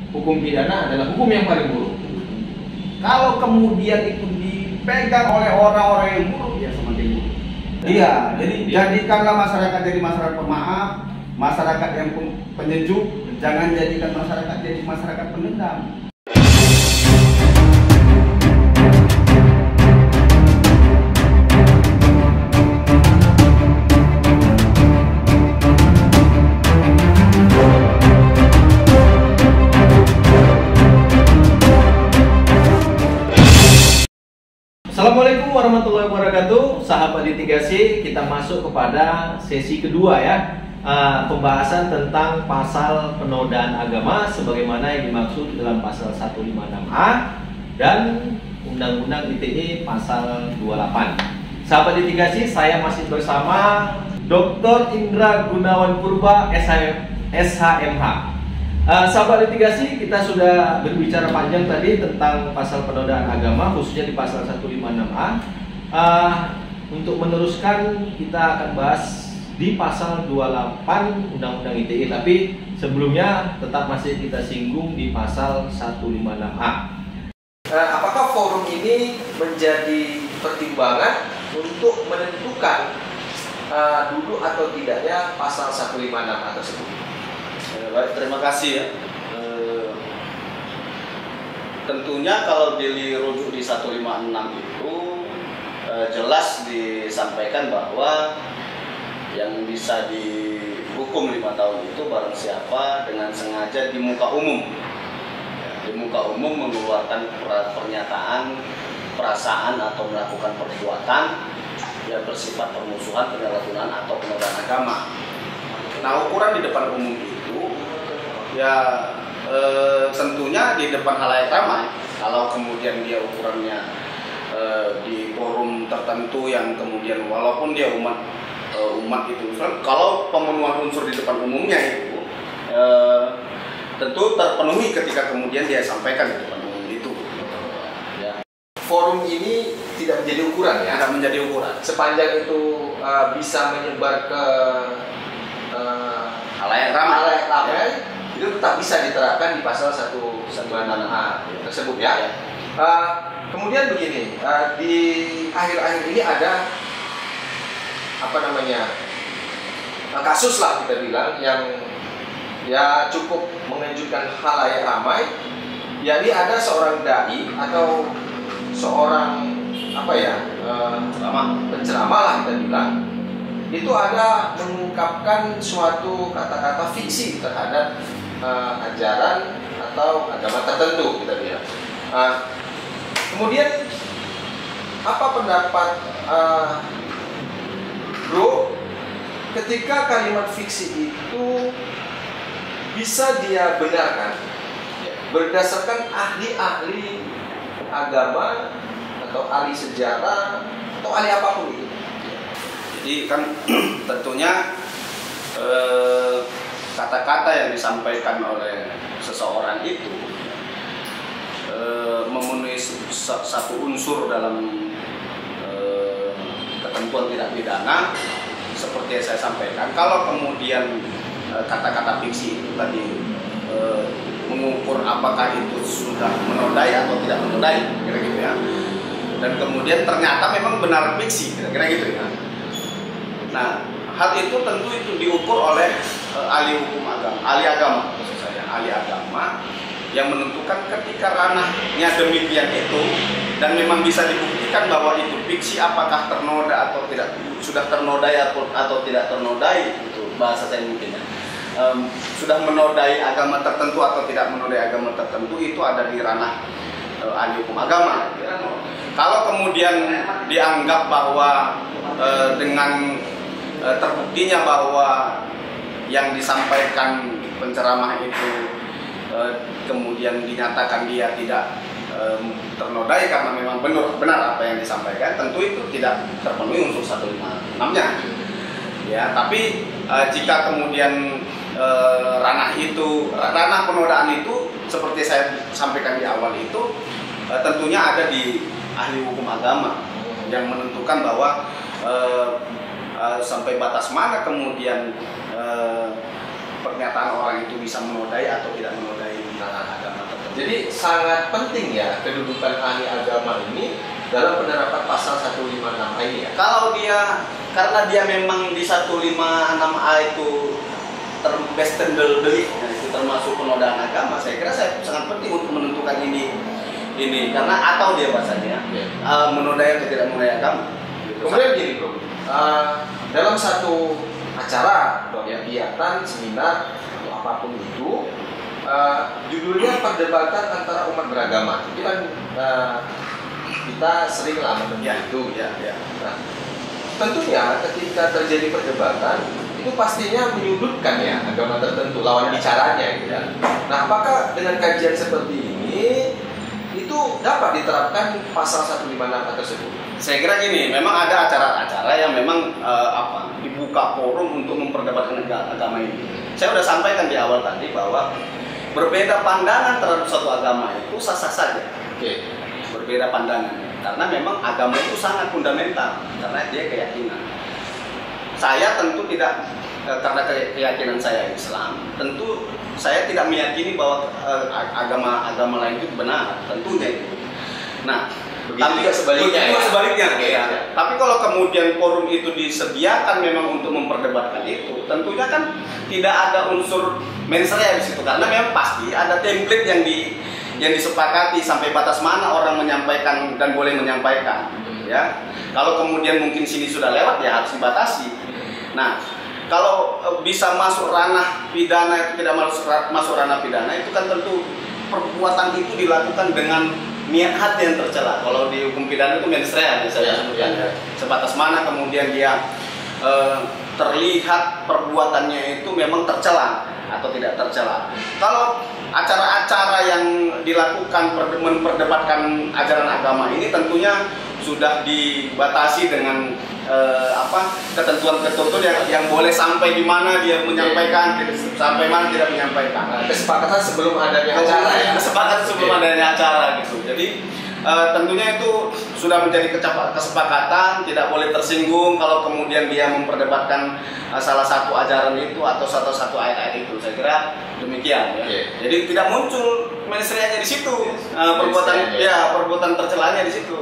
hukum pidana adalah hukum yang paling buruk. Kalau kemudian itu dipegang oleh orang-orang yang buruk, ya semakin buruk. Iya, jadi jadikanlah masyarakat jadi masyarakat pemaaf, masyarakat yang penyejuk, jangan jadikan masyarakat jadi masyarakat pendendam. Assalamualaikum warahmatullahi wabarakatuh, sahabat litigasi. Kita masuk kepada sesi kedua ya, pembahasan tentang pasal penodaan agama sebagaimana yang dimaksud dalam pasal 156A dan Undang-Undang ITE pasal 28. Sahabat litigasi, saya masih bersama Dr. Indra Gunawan Purba, SHMH. Sahabat litigasi, kita sudah berbicara panjang tadi tentang pasal penodaan agama, khususnya di pasal 156A. Untuk meneruskan, kita akan bahas di pasal 28 Undang-Undang ITE, tapi sebelumnya tetap masih kita singgung di pasal 156A. Apakah forum ini menjadi pertimbangan untuk menentukan dulu atau tidaknya pasal 156A tersebut? Baik, terima kasih ya. Tentunya kalau dirujuk di 156 itu jelas disampaikan bahwa yang bisa dihukum 5 tahun itu barang siapa dengan sengaja di muka umum, di muka umum mengeluarkan pernyataan, perasaan atau melakukan perbuatan yang bersifat permusuhan, penyalahgunaan atau penodaan agama. Nah, ukuran di depan umum itu ya tentunya di depan halayak ramai. Kalau kemudian dia ukurannya di forum tertentu yang kemudian walaupun dia umat itu, kalau pemenuhan unsur di depan umumnya itu tentu terpenuhi ketika kemudian dia sampaikan di depan umum itu. Ya. Forum ini tidak menjadi ukuran ya? Tidak menjadi ukuran. Sepanjang itu bisa menyebar ke halayak ramai, itu tetap bisa diterapkan di pasal 156A tersebut ya. Kemudian begini, di akhir-akhir ini ada kasus lah kita bilang yang ya cukup mengejutkan halayak ramai, yakni ada seorang dai atau seorang penceramah lah kita bilang, itu ada mengungkapkan suatu kata-kata fiksi terhadap ajaran atau agama tertentu kita bilang. Kemudian apa pendapat bro ketika kalimat fiksi itu bisa dia benarkan berdasarkan ahli-ahli agama atau ahli sejarah atau ahli apapun itu? Jadi kan tentunya kata-kata yang disampaikan oleh seseorang itu memenuhi satu unsur dalam ketentuan tindak pidana seperti yang saya sampaikan. Kalau kemudian kata-kata fiksi itu tadi mengukur apakah itu sudah menodai atau tidak menodai, kira-kira gitu ya. Dan kemudian ternyata memang benar fiksi, kira-kira gitu ya. Nah, hal itu tentu itu diukur oleh ahli hukum agama, ahli agama maksud saya, ahli agama yang menentukan ketika ranahnya demikian itu dan memang bisa dibuktikan bahwa itu fiksi, apakah ternoda atau tidak, sudah ternodai atau tidak ternodai, itu bahasa saya mungkin ya. Sudah menodai agama tertentu atau tidak menodai agama tertentu, itu ada di ranah ahli hukum agama. Kalau kemudian dianggap bahwa dengan terbuktinya bahwa yang disampaikan penceramah itu kemudian dinyatakan dia tidak ternodai karena memang benar apa yang disampaikan, tentu itu tidak terpenuhi unsur 156-nya. Ya, tapi jika kemudian ranah penodaan itu seperti saya sampaikan di awal itu tentunya ada di ahli hukum agama yang menentukan bahwa sampai batas mana kemudian pernyataan orang itu bisa menodai atau tidak menodai ranah agama. Jadi sangat penting ya kedudukan ahli agama ini dalam penerapan pasal 156A ini ya. Kalau dia, karena dia memang di 156A itu terbestendel delik, nah itu termasuk penodaan agama, saya kira sangat penting untuk menentukan ini karena atau dia bahasanya menodai atau tidak menodai agama. Kemudian gini bro, dalam satu acara atau kegiatan, seminar atau apapun itu, judulnya perdebatan antara umat beragama. Itu kan kita sering lah mendengar itu. Nah, tentunya ketika terjadi perdebatan itu pastinya menyudutkan ya agama tertentu lawan bicaranya gitu ya. Nah, apakah dengan kajian seperti ini itu dapat diterapkan pasal 156A tersebut? Saya kira gini, memang ada acara-acara yang memang dibuka forum untuk memperdebatkan agama ini. Saya sudah sampaikan di awal tadi bahwa berbeda pandangan terhadap suatu agama itu sah-sah saja. Berbeda pandangan, karena memang agama itu sangat fundamental, karena dia keyakinan. Saya tentu tidak, karena keyakinan saya Islam, tentu saya tidak meyakini bahwa agama lain itu benar, tentunya itu. Nah, tapi sebaliknya. Tapi kalau kemudian forum itu disediakan memang untuk memperdebatkan itu, tentunya kan tidak ada unsur mensrea di situ, karena memang pasti ada template yang disepakati sampai batas mana orang menyampaikan dan boleh menyampaikan. Ya, kalau kemudian mungkin sini sudah lewat ya harus dibatasi. Nah, kalau bisa masuk ranah pidana itu tidak masuk ranah pidana itu kan tentu perbuatan itu dilakukan dengan niat hati yang tercela. Kalau di hukum pidana itu mens rea saya sebutkan. Sebatas mana kemudian dia terlihat perbuatannya itu memang tercela atau tidak tercela. Kalau acara-acara yang dilakukan memperdebatkan ajaran agama ini tentunya sudah dibatasi dengan ketentuan-ketentuan yang boleh sampai di mana dia menyampaikan, sampai mana tidak menyampaikan. Kesepakatan sebelum adanya acara ya. Kesepakatan sebelum adanya acara gitu. Jadi tentunya itu sudah menjadi kesepakatan, tidak boleh tersinggung kalau kemudian dia memperdebatkan salah satu ajaran itu atau satu ayat-ayat itu. Saya kira demikian ya. Jadi tidak muncul mensreanya di situ, perbuatan tercelanya di situ.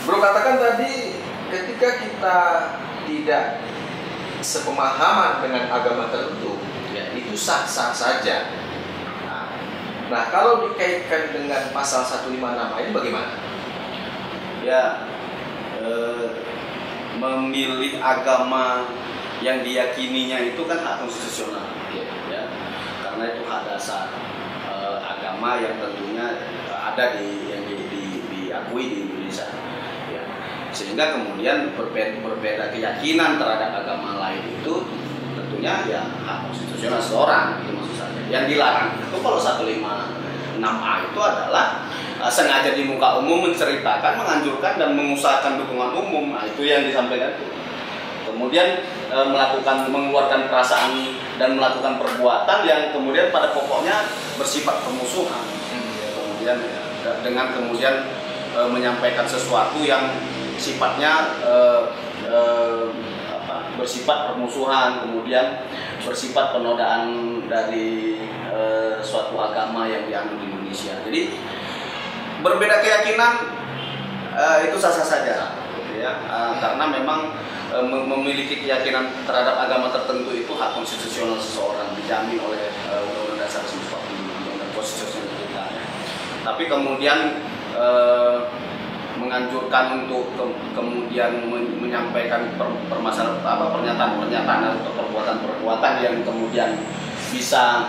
Bro katakan tadi ketika kita tidak sepemahaman dengan agama tertentu, ya itu sah-sah saja. Nah, kalau dikaitkan dengan pasal 156A ini bagaimana? Ya, memilih agama yang diyakininya itu kan hak konstitusional, ya, karena itu hak dasar agama yang tentunya ada yang diakui di Indonesia. Sehingga kemudian berbeda keyakinan terhadap agama lain itu tentunya ya hak konstitusional seorang, itu maksud saya. Yang dilarang itu kalau 156A itu adalah sengaja di muka umum menceritakan, menganjurkan dan mengusahakan dukungan umum. Nah, itu yang disampaikan itu. Kemudian mengeluarkan perasaan dan melakukan perbuatan yang kemudian pada pokoknya bersifat permusuhan. Kemudian dengan kemudian menyampaikan sesuatu yang sifatnya bersifat permusuhan, kemudian bersifat penodaan dari suatu agama yang dianut di Indonesia. Jadi berbeda keyakinan itu sah-sah saja, gitu ya, karena memang memiliki keyakinan terhadap agama tertentu itu hak konstitusional seseorang, dijamin oleh Undang-Undang Dasar 1945 dan konstitusional kita. Ya. Tapi kemudian menganjurkan untuk kemudian menyampaikan pernyataan-pernyataan atau perbuatan-perbuatan yang kemudian bisa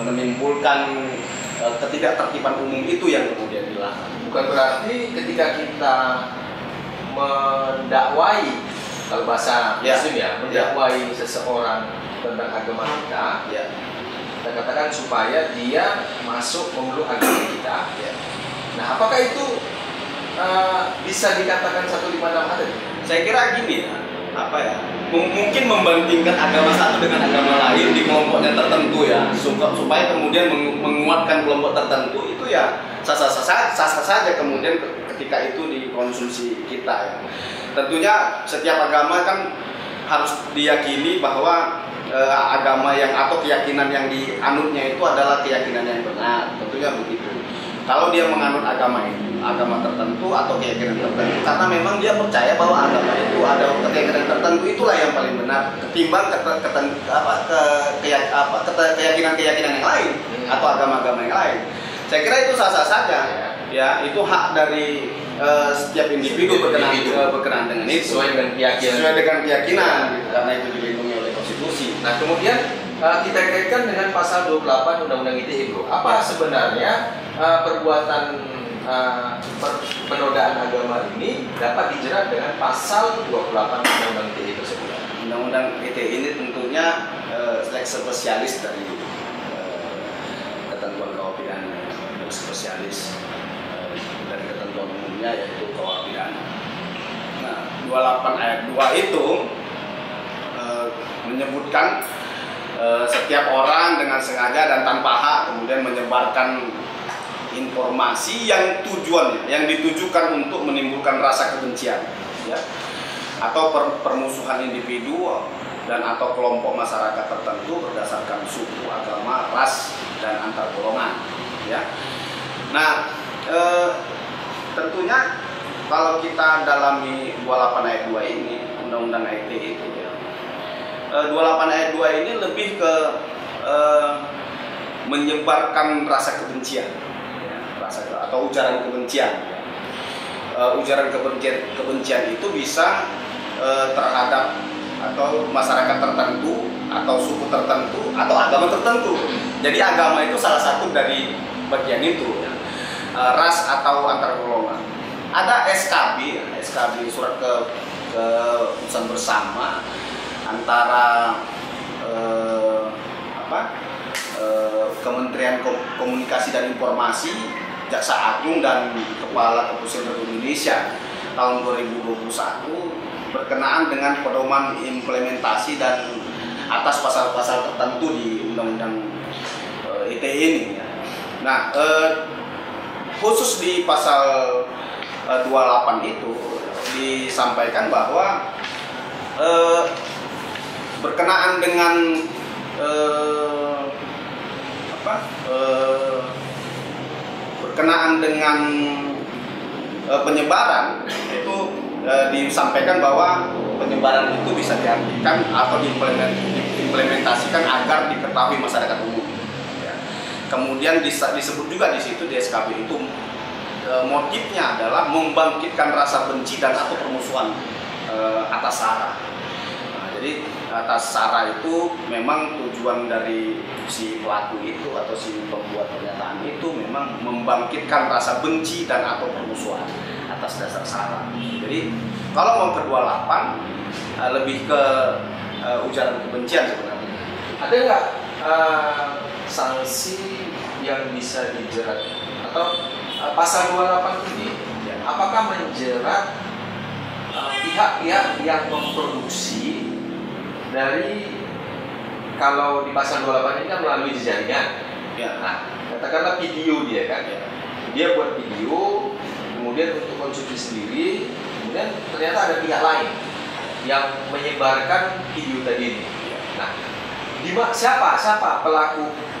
menimbulkan ketidaktertiban umum itu yang kemudian dilarang. Bukan berarti ketika kita mendakwai, kalau bahasa Muslim mendakwai seseorang tentang agama kita, kita katakan supaya dia masuk memeluk agama kita. Nah, apakah itu bisa dikatakan 156A tadi? Saya kira gini ya, mungkin membandingkan agama satu dengan agama lain di kelompoknya tertentu ya, supaya kemudian menguatkan kelompok tertentu itu ya sah-sah saja kemudian ketika itu dikonsumsi kita ya. Tentunya setiap agama kan harus diyakini bahwa agama yang atau keyakinan yang dianutnya itu adalah keyakinan yang benar, tentunya begitu. Kalau dia menganut agama tertentu atau keyakinan tertentu, karena memang dia percaya bahwa agama itu ada keyakinan tertentu, itulah yang paling benar ketimbang keyakinan-keyakinan yang lain atau agama-agama yang lain. Saya kira itu sah-sah saja, ya itu hak dari setiap individu berkenaan dengan itu sesuai dengan keyakinan gitu, karena itu dilindungi oleh konstitusi. Nah kemudian kita kaitkan dengan pasal 28 Undang-Undang ITE, Bro. Apa sebenarnya perbuatan penodaan agama ini dapat dijerat dengan pasal 28 Undang-Undang ITE tersebut? Undang-Undang ITE ini tentunya spesialis dari ketentuan KUH pidana, spesialis dari ketentuan umumnya yaitu KUH pidana. Nah, 28 ayat 2 itu menyebutkan setiap orang dengan sengaja dan tanpa hak kemudian menyebarkan informasi yang tujuannya yang ditujukan untuk menimbulkan rasa kebencian, ya, atau permusuhan individu dan atau kelompok masyarakat tertentu berdasarkan suku, agama, ras dan antar golongan, ya. Nah, tentunya kalau kita dalami 28 ayat 2 ini, Undang-Undang ITE itu, ya, 28 ayat 2 ini lebih ke menyebarkan rasa kebencian, ya, atau ujaran kebencian. Ujaran kebencian itu bisa terhadap atau masyarakat tertentu atau suku tertentu atau agama tertentu. Jadi agama itu salah satu dari bagian itu, ya. Ras atau antar golongan. Ada SKB surat keputusan bersama antara Kementerian Komunikasi dan Informasi, Jaksa Agung dan Kepala Kepolisian Republik Indonesia tahun 2021 berkenaan dengan pedoman implementasi dan atas pasal-pasal tertentu di Undang-Undang ITE ini, ya. Nah, khusus di pasal 28 itu disampaikan bahwa berkenaan dengan penyebaran itu disampaikan bahwa penyebaran itu bisa diartikan atau diimplementasikan agar diketahui masyarakat umum, ya. Kemudian disebut juga di situ di SKB itu motifnya adalah membangkitkan rasa benci dan atau permusuhan atas SARA. Nah, jadi atas SARA itu memang tujuan dari si pelaku itu atau si pembuat pernyataan itu memang membangkitkan rasa benci dan atau permusuhan atas dasar SARA. Jadi kalau mau ke 28 lebih ke ujaran kebencian sebenarnya. Ada nggak sanksi yang bisa dijerat atau pasal 28 ini, ya, apakah menjerat pihak-pihak yang memproduksi dari, kalau di pasal 28 ini kan melalui jaringan, ya. Nah, katakanlah video dia kan, ya. Dia buat video, kemudian untuk konsumsi sendiri, kemudian ternyata ada pihak lain yang menyebarkan video tadi ini. Nah, siapa pelaku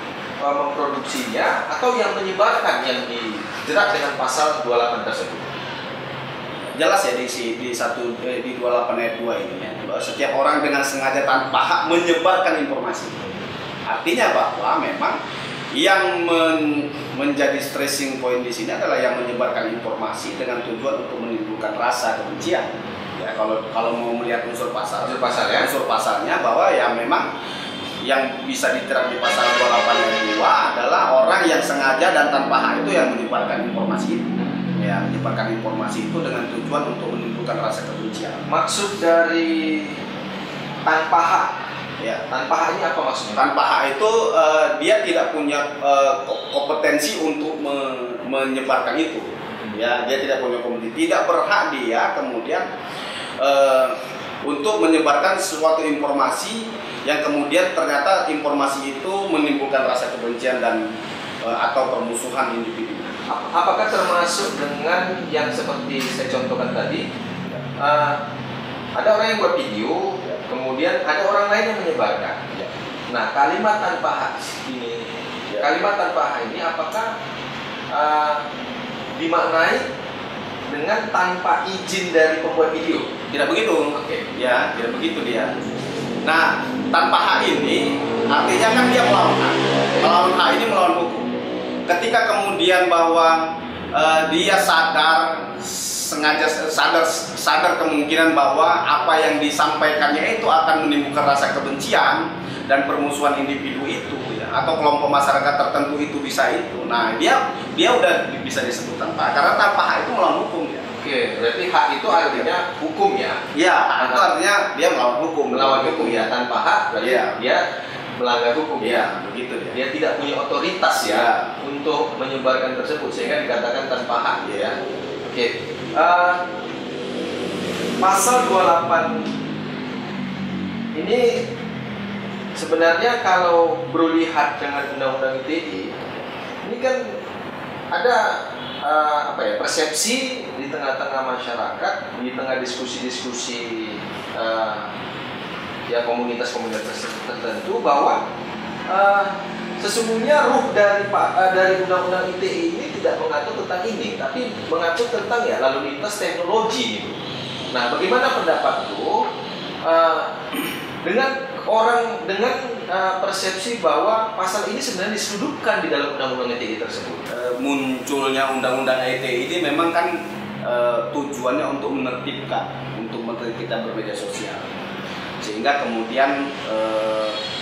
memproduksinya atau yang menyebarkan yang dijerat dengan pasal 28 tersebut? Jelas ya di 28 ayat 2 ini, ya, bahwa setiap orang dengan sengaja tanpa hak menyebarkan informasi. Artinya bahwa memang yang menjadi stressing point di sini adalah yang menyebarkan informasi dengan tujuan untuk menimbulkan rasa kebencian. Ya, kalau mau melihat unsur pasalnya bahwa ya memang yang bisa diterap di pasal 28 ayat 2 adalah orang yang sengaja dan tanpa hak itu yang menyebarkan informasi itu. Ya, menyebarkan informasi itu dengan tujuan untuk menimbulkan rasa kebencian. Maksud dari tanpa hak, ya, tanpa hak ini apa maksudnya? Tanpa hak itu dia tidak punya kompetensi untuk menyebarkan itu. Ya, dia tidak punya kompetensi, tidak berhak dia kemudian untuk menyebarkan suatu informasi yang kemudian ternyata informasi itu menimbulkan rasa kebencian dan atau permusuhan individu. Apakah termasuk dengan yang seperti saya contohkan tadi, ada orang yang buat video, kemudian ada orang lain yang menyebarkan. Nah, kalimat tanpa hak ini, kalimat tanpa hak ini apakah dimaknai dengan tanpa izin dari pembuat video? Tidak begitu. Oke. Ya, tidak begitu dia. Nah, tanpa hak ini artinya kan dia melawan hak. Melawan hak ini melawan hukum. Ketika kemudian bahwa dia sengaja sadar kemungkinan bahwa apa yang disampaikannya itu akan menimbulkan rasa kebencian dan permusuhan individu itu ya, atau kelompok masyarakat tertentu itu bisa itu. Nah, dia udah bisa disebut tanpa, karena tanpa hak itu melawan hukum ya. Oke, berarti hak itu artinya hukum ya? Iya, hak itu artinya dia melawan hukum. Melawan hukum ya, tanpa hak berarti dia melanggar hukum ya. Begitu dia. Dia tidak punya otoritas ya untuk menyebarkan tersebut, sehingga dikatakan tanpa hak ya. Oke. Pasal 28 ini sebenarnya kalau Bro lihat dengan Undang-Undang ITE ini kan ada persepsi di tengah-tengah masyarakat, di tengah diskusi-diskusi komunitas-komunitas tertentu bahwa sesungguhnya ruh dari Undang-Undang ITE ini tidak mengatur tentang ini, tapi mengatur tentang lalu lintas teknologi. Nah, bagaimana pendapatku dengan persepsi bahwa pasal ini sebenarnya disudutkan di dalam Undang-Undang ITE tersebut? Munculnya Undang-Undang ITE ini memang kan tujuannya untuk menertibkan kita bermedia sosial, sehingga kemudian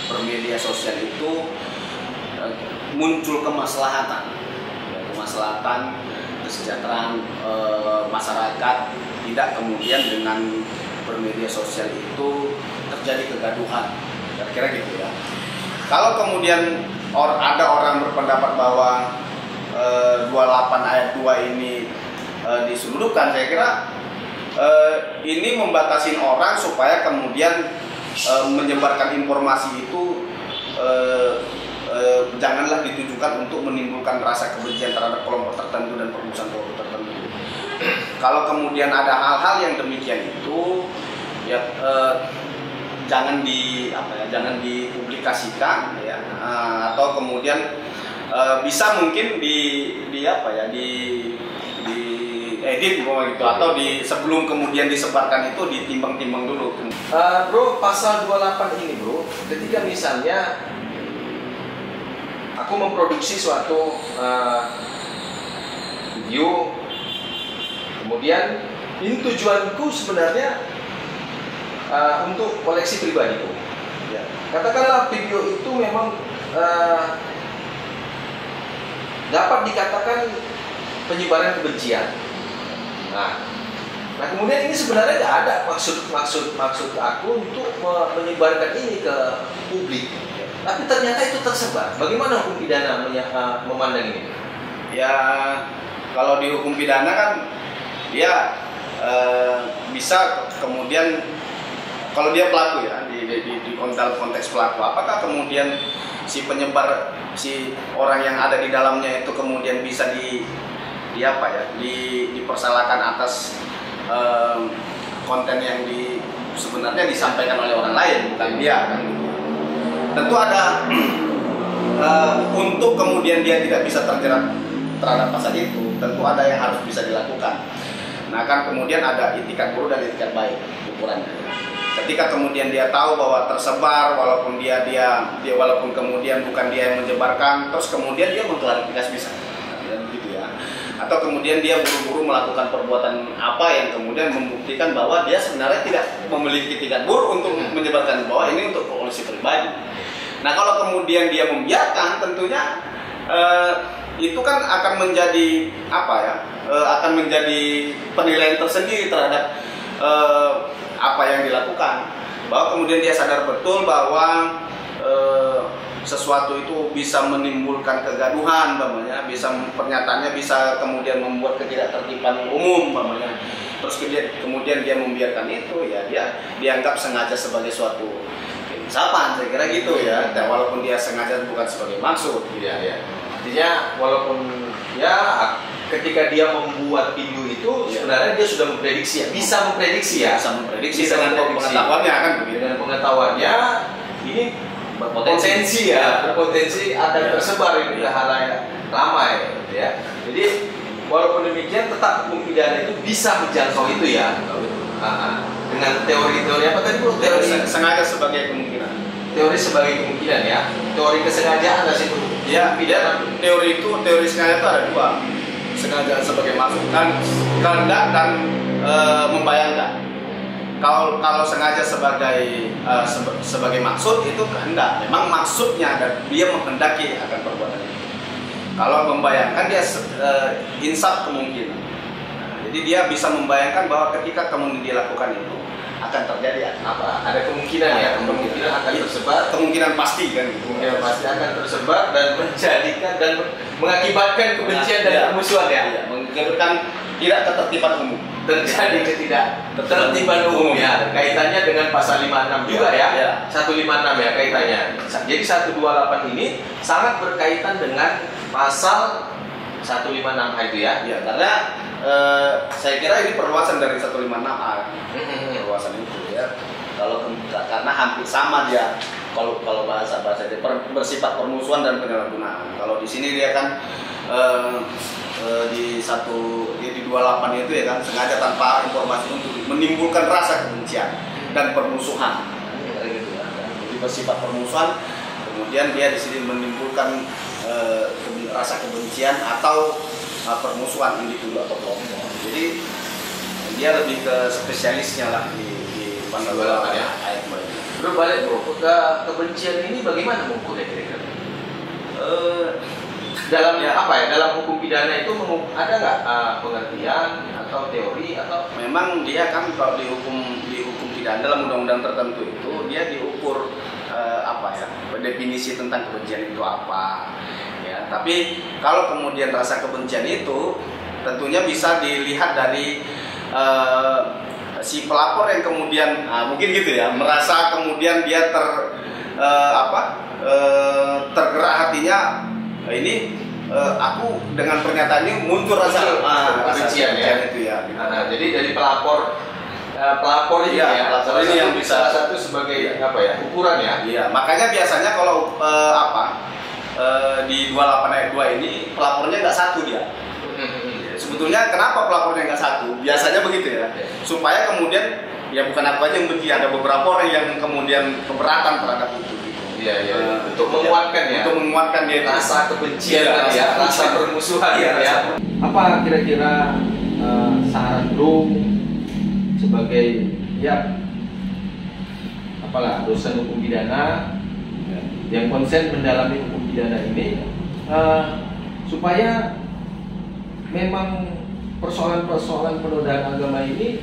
bermedia sosial itu muncul kemaslahatan kesejahteraan masyarakat, tidak kemudian dengan bermedia sosial itu terjadi kegaduhan, kira-kira gitu ya. Kalau kemudian ada orang berpendapat bahwa 28 ayat 2 ini disudutkan, saya kira ini membatasi orang supaya kemudian menyebarkan informasi itu janganlah ditujukan untuk menimbulkan rasa kebencian terhadap kelompok tertentu dan permusuhan kelompok tertentu. Kalau kemudian ada hal-hal yang demikian itu ya jangan dipublikasikan ya, atau kemudian bisa mungkin edit gitu, atau sebelum kemudian disebarkan itu ditimbang-timbang dulu. Bro, pasal 28 ini bro, ketika misalnya aku memproduksi suatu video, kemudian ini tujuanku sebenarnya untuk koleksi pribadiku. Ya. Katakanlah video itu memang dapat dikatakan penyebaran kebencian. Nah kemudian ini sebenarnya nggak ada maksud aku untuk menyebarkan ini ke publik. Tapi ternyata itu tersebar. Bagaimana hukum pidana memandang ini? Ya, kalau di hukum pidana kan dia bisa kemudian, kalau dia pelaku ya, di konteks pelaku, apakah kemudian si penyebar, si orang yang ada di dalamnya itu kemudian bisa dipersalahkan atas konten yang sebenarnya disampaikan oleh orang lain, bukan dia kan? Tentu ada untuk kemudian dia tidak bisa terjerat terhadap pasal itu, tentu ada yang harus bisa dilakukan. Nah kan kemudian ada itikat buruk dan itikat baik ukurannya. Ketika kemudian dia tahu bahwa tersebar, walaupun dia walaupun kemudian bukan dia yang menyebarkan, terus kemudian dia mengklarifikasi bisa, gitu ya. Atau kemudian dia buru-buru melakukan perbuatan apa yang kemudian membuktikan bahwa dia sebenarnya tidak memiliki itikat buruk untuk menyebarkan, bahwa ini untuk koleksi pribadi. Nah kalau kemudian dia membiarkan, tentunya itu kan akan menjadi akan menjadi penilaian tersendiri terhadap apa yang dilakukan. Bahwa kemudian dia sadar betul bahwa sesuatu itu bisa menimbulkan kegaduhan, pernyataannya bisa kemudian membuat ketidaktertiban umum, terus kemudian dia membiarkan itu, ya dia dianggap sengaja sebagai suatu ucapan, saya kira gitu ya. Dan walaupun dia sengaja bukan sebagai maksud, ya. Artinya walaupun ketika dia membuat video itu sebenarnya dia sudah memprediksi, bisa memprediksi dengan pengetahuannya kan, dengan pengetahuannya ini berpotensi akan tersebar itu ke halayak ramai ya. Jadi walaupun demikian tetap hukum pidana itu bisa menjangkau itu ya. Dengan teori-teori apa tadi bro? Teori sengaja sebagai kemungkinan. Teori sebagai kemungkinan ya. Teori kesengajaan dari situ. Ya, teori sengaja itu ada dua. Sengaja sebagai maksud dan kehendak dan membayangkan. Kalau sengaja sebagai maksud itu kehendak. Memang maksudnya dan dia menghendaki akan perbuatan itu. Kalau membayangkan dia insaf kemungkinan. Jadi dia bisa membayangkan bahwa ketika kemudian dia lakukan itu akan terjadi apa? Ada kemungkinan ya, kemungkinan akan tersebar, kemungkinan pasti kan, kemungkinan pasti akan tersebar dan menjadikan dan mengakibatkan kebencian dan permusuhan ya, mengakibatkan tidak ketertiban umum, terjadi ketidaktertiban umum ya, kaitannya dengan pasal 56 juga ya, 156 ya kaitannya. Jadi 128 ini sangat berkaitan dengan pasal 156 itu ya, karena saya kira ini perluasan dari 156A, perluasan itu ya. Karena hampir sama dia, kalau bahasa dia bersifat permusuhan dan penyalahgunaan. Kalau di sini dia kan di 28 itu ya kan sengaja tanpa informasi untuk menimbulkan rasa kebencian dan permusuhan. Jadi bersifat permusuhan, kemudian dia di sini menimbulkan rasa kebencian atau permusuhan individu atau kelompok. Jadi dia lebih ke spesialisnya lah di pasal 28 ya. Ayat bro, balik bro, kebencian ini bagaimana mengukurnya kira-kira? Dalam apa ya? Dalam hukum pidana itu ada nggak pengertian atau teori atau? Memang dia kan kalau di hukum pidana dalam undang-undang tertentu itu dia diukur apa ya? Definisi tentang kebencian itu apa? Ya, tapi kalau kemudian rasa kebencian itu tentunya bisa dilihat dari si pelapor yang kemudian mungkin gitu ya, merasa kemudian dia tergerak hatinya, ini aku dengan pernyataan ini muncul rasa kebencian ya. Itu ya. Gitu. Jadi dari pelapor ini ya, pelapor ini yang bisa salah satu sebagai apa ya, ukuran ya. Iya, makanya biasanya kalau di 28 ayat 2 ini pelapornya nggak satu dia. Sebetulnya kenapa pelapornya nggak satu? Biasanya begitu ya, supaya kemudian ya bukan aku aja yang benci, ada beberapa orang yang kemudian keberatan terhadap itu. Iya. Untuk menguatkan ya. Untuk menguatkan dia rasa kebencian ya, rasa permusuhan ya. Apa kira-kira saran bro sebagai ya apalah dosen hukum pidana yang konsen mendalami hukum pidana ini supaya memang persoalan-persoalan penodaan agama ini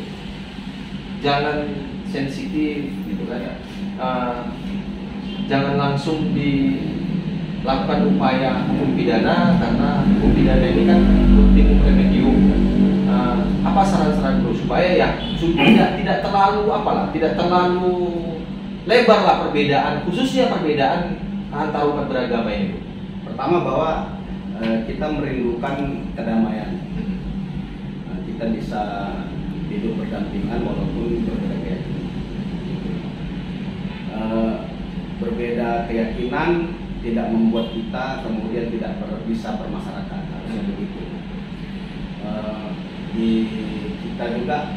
jangan sensitif gitu kan ya, jangan langsung dilakukan upaya hukum pidana karena hukum pidana ini kan ultimum remedium. Apa saran-saran bro supaya ya tidak terlalu tidak terlalu lebar lah perbedaan, khususnya perbedaan antar umat beragama ini. Pertama bahwa kita merindukan kedamaian. Kita bisa hidup berdampingan walaupun berbeda keyakinan. Berbeda keyakinan tidak membuat kita kemudian tidak bisa bermasyarakat, harusnya begitu. Di kita juga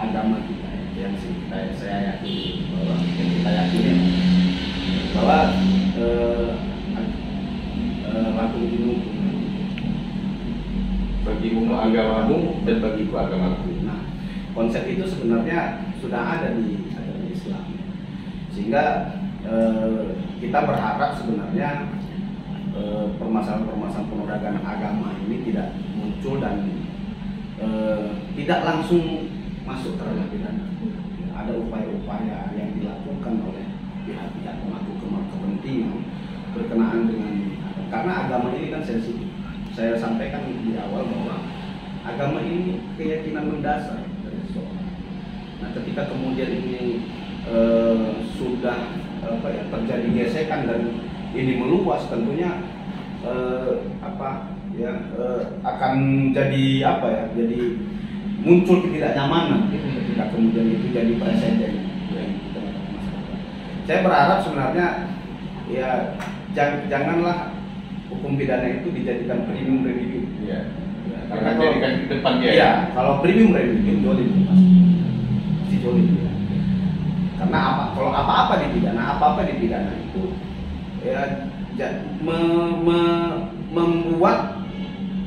agama kita yang saya yakini bahwa lakum dinukum, bagimu agamamu dan bagiku agamaku. Nah, konsep itu sebenarnya sudah ada di Islam, sehingga kita berharap sebenarnya permasalahan-permasalahan penodaan agama ini tidak muncul dan tidak langsung masuk ke ranah pidana. Ada upaya-upaya yang dilakukan oleh pihak-pihak pemangku kepentingan berkenaan dengan, karena agama ini kan sensitif. Saya sampaikan di awal bahwa agama ini keyakinan mendasar dari seseorang. Nah, ketika kemudian ini sudah terjadi gesekan dan ini meluas, tentunya akan jadi jadi muncul ketidaknyamanan ketika kemudian itu jadi presiden di tengah masyarakat. saya berharap sebenarnya ya janganlah hukum pidana itu dijadikan premium review. Iya. Ya, Karena jadikan di depan dia. Iya, kalau premium review jolim pasti jolim. Ya. Karena kalau apa-apa di pidana itu ya membuat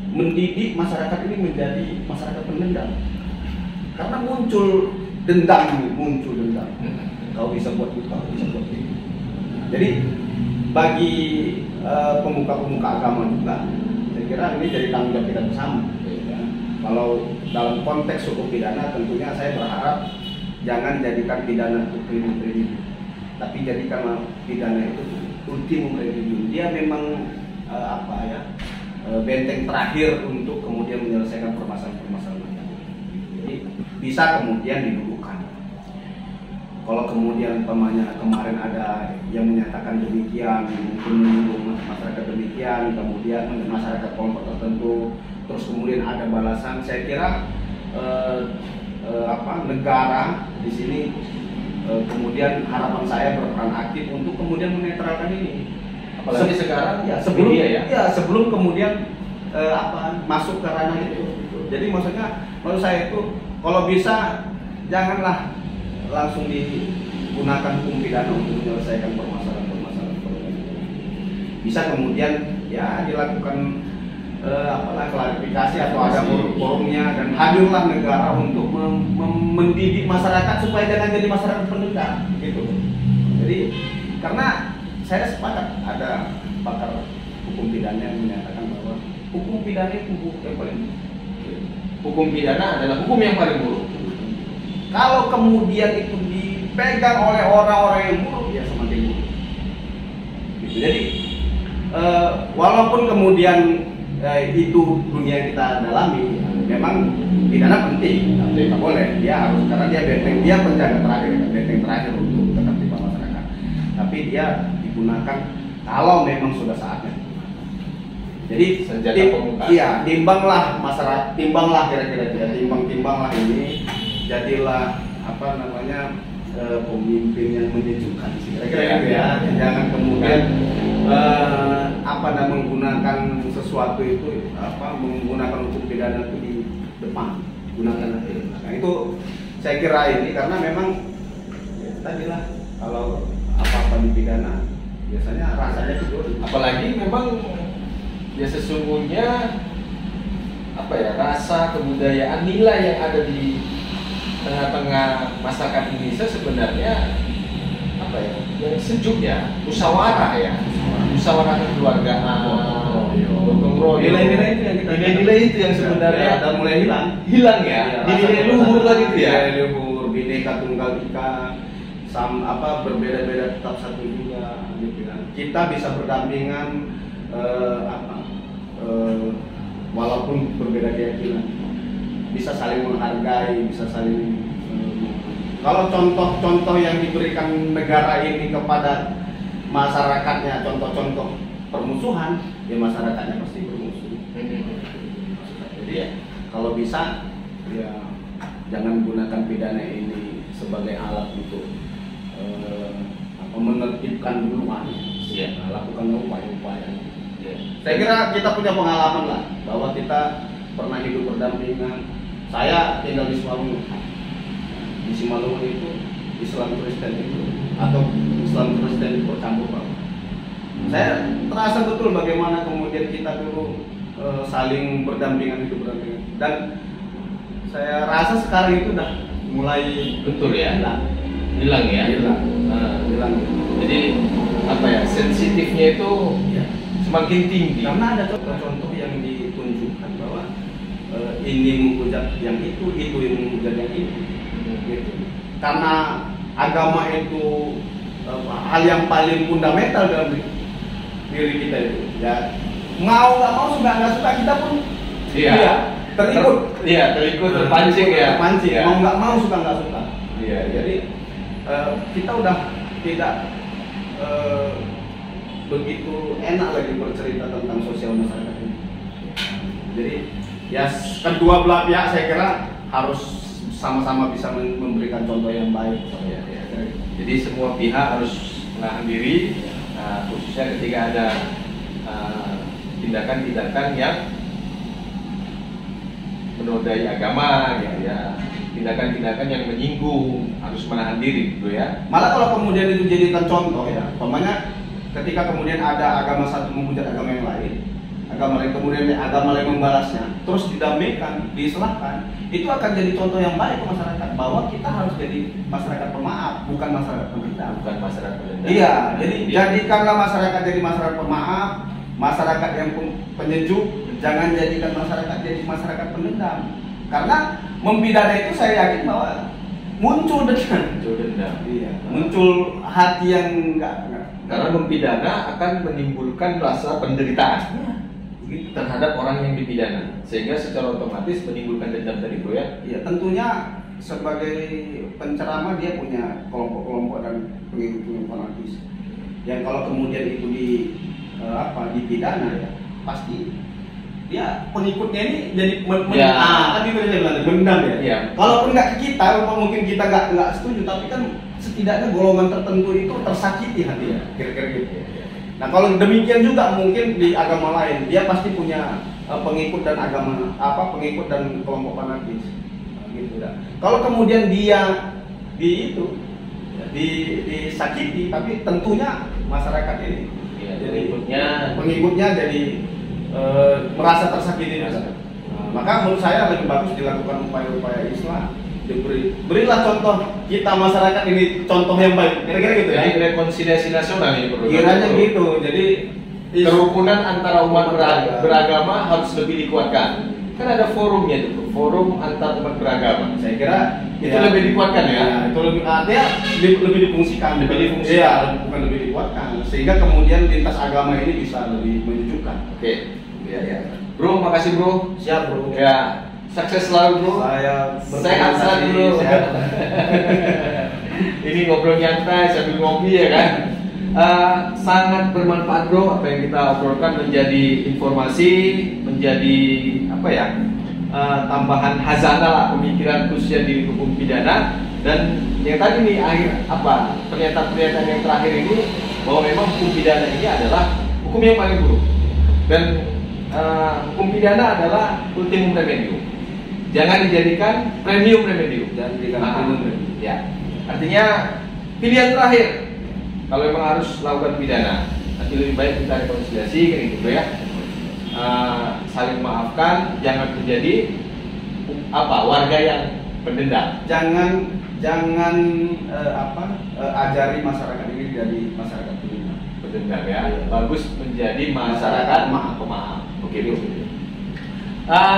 mendidik masyarakat ini menjadi masyarakat pendendam. Karena muncul dendam. Kau bisa buat itu, kau bisa buat itu. Jadi bagi pemuka-pemuka agama juga, saya kira ini jadi tanggung jawab kita bersama. Ya. Kalau dalam konteks hukum pidana, tentunya saya berharap jangan jadikan pidana itu premium, tapi jadikanlah pidana itu ultimum remedium. Dia memang benteng terakhir untuk kemudian menyelesaikan permasalahan-permasalahan. Jadi bisa kemudian didudukan. Kalau kemudian kemarin ada yang menyatakan demikian, mungkin menyinggung masyarakat demikian, kemudian masyarakat kelompok tertentu, terus kemudian ada balasan. Saya kira negara di sini kemudian harapan saya berperan aktif untuk kemudian menetralkan ini. Apalagi sekarang sebelum kemudian masuk ke ranah itu. Jadi maksudnya menurut saya itu kalau bisa janganlah langsung digunakan hukum pidana untuk menyelesaikan permasalahan. Bisa kemudian ya dilakukan klarifikasi atau ada forumnya, dan hadirlah negara untuk mendidik masyarakat supaya jangan jadi masyarakat pendendam gitu. Jadi karena saya sepakat ada pakar hukum pidana yang menyatakan bahwa hukum pidana itu hukum yang paling buruk. Hukum pidana adalah hukum yang paling buruk. Kalau kemudian itu dipegang oleh orang-orang yang buruk, ya semakin buruk. Gitu. Jadi walaupun kemudian itu dunia yang kita dalami, memang pidana penting, tapi nggak boleh. Dia harus, karena dia penjaga terakhir, benteng terakhir untuk ketertiban masyarakat. Tapi dia digunakan kalau memang sudah saatnya. Jadi timbanglah masyarakat, timbanglah ini, jadilah pemimpin yang menyejukkan, kira-kira gitu ya. Jangan kemudian menggunakan sesuatu itu menggunakan hukum pidana itu di depan, gunakan nanti. Nah, itu saya kira ini karena memang ya, tadilah kalau apa-apa di pidana biasanya rasanya itu, apalagi memang ya sesungguhnya rasa kebudayaan, nilai yang ada di tengah-tengah masyarakat Indonesia sebenarnya yang sejuk ya, musyawarah kekeluargaan, gotong royong. Nilai-nilai itu yang sebenarnya udah mulai hilang ya. Nilai luhur lagi itu ya. Nilai luhur, bineka tunggal ika, berbeda-beda tetap satu juga gitu kan. Kita bisa berdampingan walaupun berbeda keyakinan, bisa saling menghargai, bisa saling kalau contoh-contoh yang diberikan negara ini kepada masyarakatnya, contoh-contoh permusuhan, ya masyarakatnya pasti bermusuh. Jadi ya, kalau bisa ya jangan gunakan pidana ini sebagai alat untuk menertibkan duluan. Ya, lakukan upaya-upaya. Ya. Saya kira kita punya pengalaman lah bahwa kita pernah hidup berdampingan. Saya tinggal di Simalungun. Di Simalungun itu Islam Kristen itu bercampur Pak. Saya terasa betul bagaimana kemudian kita dulu saling berdampingan dan saya rasa sekarang itu udah mulai betul ya, hilang. Jadi sensitifnya itu semakin tinggi. Karena ada contoh-contoh yang ditunjukkan bahwa ini menghujat yang itu yang menghujat yang itu. Gitu. Karena agama itu hal yang paling fundamental dalam diri kita itu. Ya mau nggak mau, suka nggak suka kita pun terikut, terpancing ya. Mau nggak mau, suka nggak suka. Jadi kita udah tidak begitu enak lagi bercerita tentang sosial masyarakat ini. Jadi ya kedua belah pihak saya kira harus sama-sama bisa memberikan contoh yang baik. Jadi semua pihak harus menahan diri, khususnya ketika ada tindakan-tindakan yang menodai agama, gitu ya. Tindakan-tindakan yang menyinggung, harus menahan diri, gitu ya. Malah kalau kemudian itu jadikan contoh ya, umpamanya ketika kemudian ada agama satu memuja agama yang lain, agama lain kemudian agama lain membalasnya, terus didamaikan, diislahkan, itu akan jadi contoh yang baik ke masyarakat bahwa kita harus jadi masyarakat pemaaf, bukan masyarakat pendendam. Bukan masyarakat pendendam. Iya, jadi jadikanlah masyarakat jadi masyarakat pemaaf, masyarakat yang penyejuk, jangan jadikan masyarakat jadi masyarakat pendendam. Karena membidana itu saya yakin bahwa muncul dendam. Iya, muncul hati yang enggak. Karena mempidana akan menimbulkan rasa penderitaan terhadap orang yang dipidana, sehingga secara otomatis menimbulkan dendam tadi, bro ya. Iya, tentunya sebagai penceramah dia punya kelompok-kelompok dan pengikut fanatis. Yang kalau kemudian itu dipidana ya, pasti dia pengikutnya ini jadi tadi saya bilang mendam ya. Ya. Kalaupun nggak ke kita, mungkin kita nggak setuju, tapi kan setidaknya golongan tertentu itu tersakiti hatinya, kira-kira gitu. Ya. Nah kalau demikian juga mungkin di agama lain, dia pasti punya pengikut dan pengikut dan kelompok fanatis, gitu ya. Kalau kemudian dia disakiti, tapi tentunya masyarakat ini, ya, jadi pengikutnya jadi merasa tersakiti. Maka menurut saya lebih bagus dilakukan upaya-upaya Islam. Berilah contoh kita masyarakat ini contoh yang baik. Kira-kira gitu ya. Jadi rekonsiliasi nasional ini perlu. Kiranya gitu. Jadi kerukunan antara umat beragama harus lebih dikuatkan. Kan ada forumnya itu, forum antar umat beragama. Saya kira itu lebih dikuatkan ya. Itu lebih lebih difungsikan. Iya, bukan lebih dikuatkan. Sehingga kemudian lintas agama ini bisa lebih menyejukkan. Oke. Ya. Bro, makasih bro. Siap bro. Ya, sukses selalu bro. Saya sehat selalu. Ini ngobrol nyantai sambil ngopi ya kan. Sangat bermanfaat bro, apa yang kita obrolkan menjadi informasi, menjadi tambahan hazanah lah pemikiran khususnya di hukum pidana. Dan yang tadi nih pernyataan yang terakhir ini bahwa memang hukum pidana ini adalah hukum yang paling buruk dan hukum pidana adalah ultimum remedium. Jangan dijadikan premium remedium. Ya. Artinya pilihan terakhir kalau memang harus lakukan pidana, nanti lebih baik kita rekonsiliasi kayak gitu ya. Saling maafkan, jangan menjadi warga yang pendendam. Jangan ajari masyarakat ini jadi masyarakat pendendam ya. Bagus menjadi masyarakat pemaaf. Oke,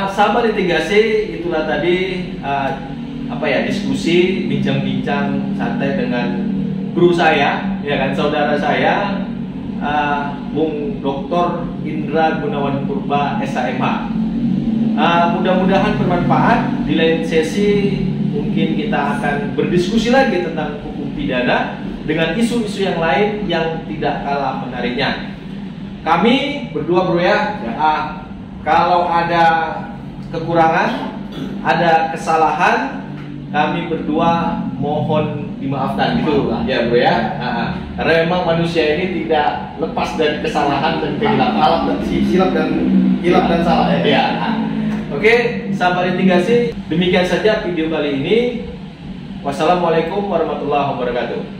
sahabat litigasi, itulah tadi diskusi, bincang-bincang santai dengan guru saya, ya kan, saudara saya, Bung Dr. Indra Gunawan Purba SHMH. Mudah-mudahan bermanfaat. Di lain sesi mungkin kita akan berdiskusi lagi tentang hukum pidana dengan isu-isu yang lain yang tidak kalah menariknya. Kami berdua bro ya, kalau ada kekurangan, ada kesalahan, kami berdua mohon dimaafkan gitu ya bro ya. Karena memang manusia ini tidak lepas dari kesalahan dan kehilapan, silap dan salah ya. Oke, sahabat litigasi, demikian saja video kali ini. Wassalamualaikum warahmatullahi wabarakatuh.